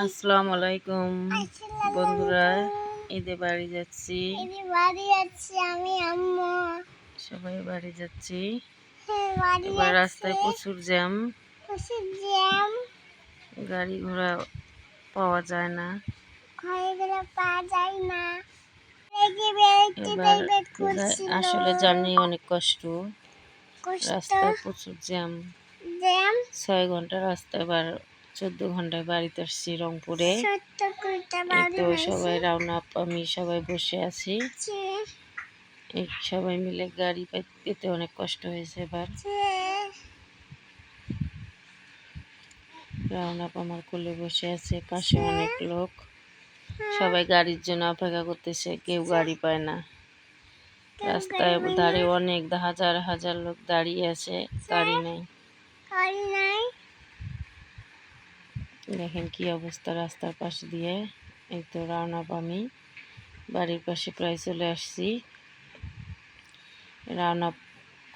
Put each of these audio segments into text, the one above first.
আসসালামু আলাইকুম বন্ধুরা, ঈদে বাড়ি যাচ্ছি। আমি আম্মু সবাই বাড়ি যাচ্ছি। বাড়ি এবার রাস্তায় প্রচুর জ্যাম, জ্যাম গাড়ি ঘোড়া পাওয়া যায় না। পাওয়া যায় না। এবার আসলে জার্নি অনেক কষ্ট, রাস্তায় প্রচুর জ্যাম। 6 ঘন্টা রাস্তা, এবার 14 ঘন্টায় বাড়িতে আসছি রংপুরে। এই তো সবাই রওনা, আমি সবাই বসে আছি। এই সবাই মিলে গাড়ি পেতে অনেক কষ্ট হয়েছে। এবার রওনা আমার কোলে বসে আছে, পাশে অনেক লোক, সবাই গাড়ির জন্য অপেক্ষা করতেছে, কেউ গাড়ি পায় না। রাস্তায় ধারে অনেক হাজার হাজার লোক দাঁড়িয়ে আছে, গাড়ি নেই। দেখেন কি অবস্থা রাস্তার পাশ দিয়ে। এই তো রওনা আমি বাড়ির পাশে প্রায় চলে আসছি। রান্না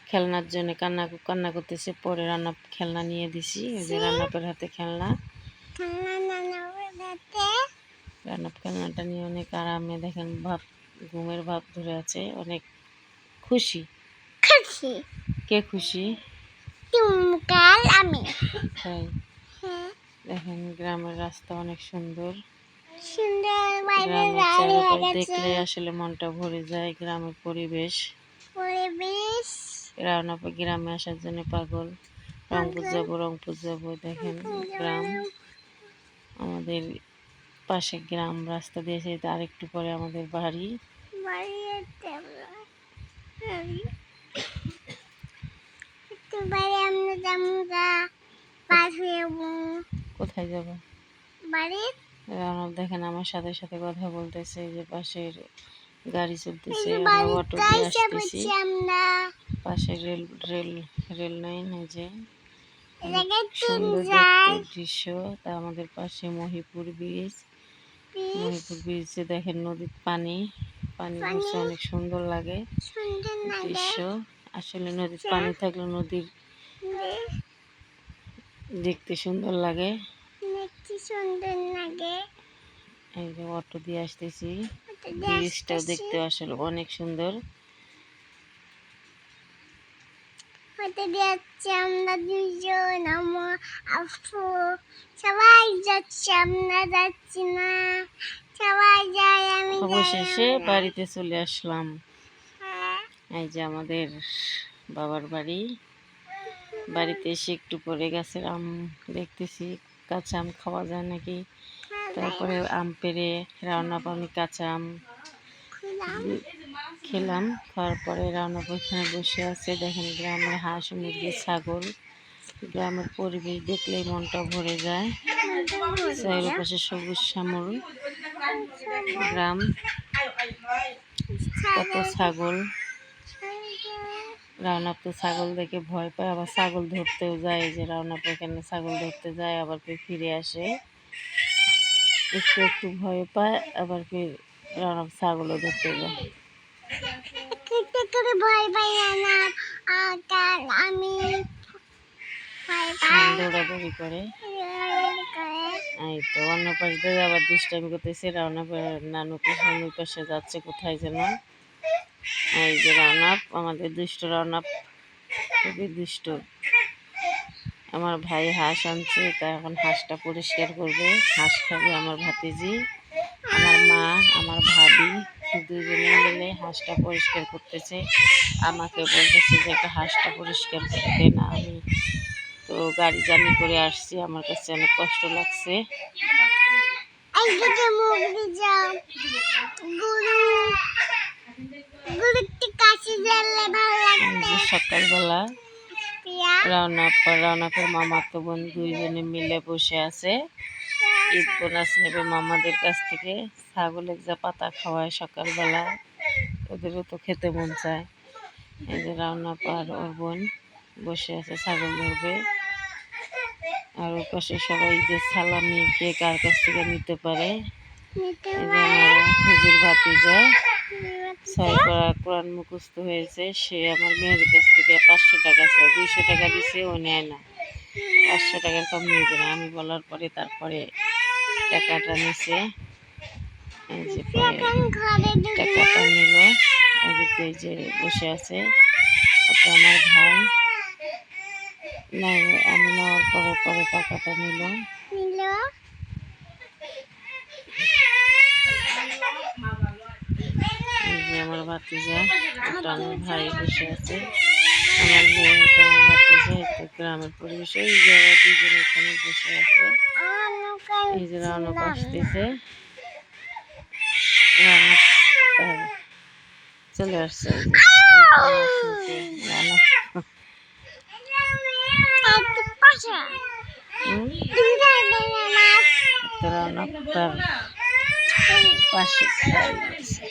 খেলনার জন্য কান্না করতেছে, পরে রান্না খেলনা নিয়ে দিছি। ওই যে রান্নাপের হাতে খেলনা, রান্নাপ খেলনাটা নিয়ে অনেক আরামে, দেখেন ঘুমের ভাব ধরে আছে, অনেক খুশি। কে খুশি? আমি। তাই দেখেন গ্রামের রাস্তা অনেক সুন্দর। গ্রামের গ্রামের চারপাশ দেখলে আসলে মনটা ভরে যায়। গ্রামের পরিবেশ রান্না গ্রামে আসার জন্য পাগল। রংপুর যাবো দেখেন গ্রাম, আমাদের পাশে গ্রাম, রাস্তা দিয়েছে। আরেকটু পরে আমাদের বাড়ি। কোথায় যাব? রানব দেখেন আমার সাথে সাথে কথা বলতেছে, যে পাশের গাড়ি চলতেছে, আমরা অটো দিয়ে আসতেছি। পাশে রেল লাইন, এই যে সুন্দর দেখতে দৃশ্য। তা আমাদের পাশে মহিপুর ব্রিজে দেখেন নদীর পানি বসে, অনেক সুন্দর লাগে দৃশ্য। আসলে নদীর পানি থাকলে নদীর দেখতে সুন্দর লাগে। এই যে অটো দিয়ে আসতেছি, ব্রিজটাও দেখতে আসলে অনেক সুন্দর। আমরা দুইজন সবাই যাচ্ছি, আমরা যাচ্ছি না, সবাই যায়, আমি অবশেষে বাড়িতে চলে আসলাম। এই যে আমাদের বাবার বাড়ি। বাড়িতে এসে একটু পরে গাছের আম দেখতেছি, কাঁচা আম খাওয়া যায় নাকি। তারপরে আম পেড়ে আমি কাঁচা আম খেলাম। খাওয়ার পরে রান্নাপ এখানে বসে আছে। দেখেন গ্রামের হাঁস মুরগি ছাগল, গ্রামের পরিবেশ দেখলেই মনটা ভরে যায়। চারিপাশে সবুজ শ্যামল গ্রাম, কত ছাগল। রাওনাপ তো ছাগল দেখে ভয় পায়, আবার ছাগল ধরতেও যায়। যে রাওনাপ এখানে ছাগল ধরতে যায়, আবার ফিরে আসে, একটু ভয় পায়, আবার ফির রাওনাপ ছাগলও ধরতে যায়। দৌড়াদৌড়ি করে। এই তো অন্য পাশ দিয়ে আবার দুষ্টামি করতেছে। নানু পাশে যাচ্ছে কোথায় যেন। এই যে রাওনাপ, আমাদের দুষ্ট রাওনাপ খুবই দুষ্ট। আমার ভাই হাঁস আনছে, তা এখন হাঁসটা পরিষ্কার করবে। হাঁস খাবে আমার ভাতিজি, আমার মা, আমার ভাবি, দুজনে মিলে হাঁসটা পরিষ্কার করতেছে। আমাকে বলতেছে যে একটা হাঁসটা পরিষ্কার করে দে না। আমি তো গাড়ি জার্নি করে আসছি, আমার কাছে অনেক কষ্ট লাগছে। সকালবেলা রাওনাপের মামাতো বোন দুইজনে মিলে বসে আছে, ঈদ বোনাস নেবে মামাদের কাছ থেকে। ছাগলের যা পাতা খাওয়ায় সকালবেলা, ওদেরও তো খেতে মন চায়। এই যে রাওনাপার ওর বোন বসে আছে, ছাগল ধরবে। আর ওর পাশে সবাই যে সালামি কে কার কাছ থেকে নিতে পারে। হুজুর ভাতিজা 6 পারা কোরআন মুখস্থ হয়েছে, সে আমার মেয়ের কাছ থেকে 500 টাকা চায়। 200 টাকা দিছে, ও নেয় না, 500 টাকার কম নিবে না। আমি বলার পরে তারপরে টাকাটা নিছে, এই যে পায়ে এখন ঘরে টাকাটা নিল, এদিকে এই যে বসে আছে, ওটা আমার ভাই নাই, আমি নেওয়ার পরে পরে টাকাটা নিল। নিল এই যে আমার ভাতিজা, ওটা আমার ভাই বসে আছে, আমার মেয়ে, ওটা আমার ভাতিজা। এটা গ্রামের পরিবেশ, এই যে ওরা দুজনে এখানে বসে আছে, এই যে রৌনক আসতেছে, রৌনক তার চলে আসছে, এই যে আসতেছে রৌনক। হুম, তো রৌনক তার পাশে দাঁড়িয়ে আছে।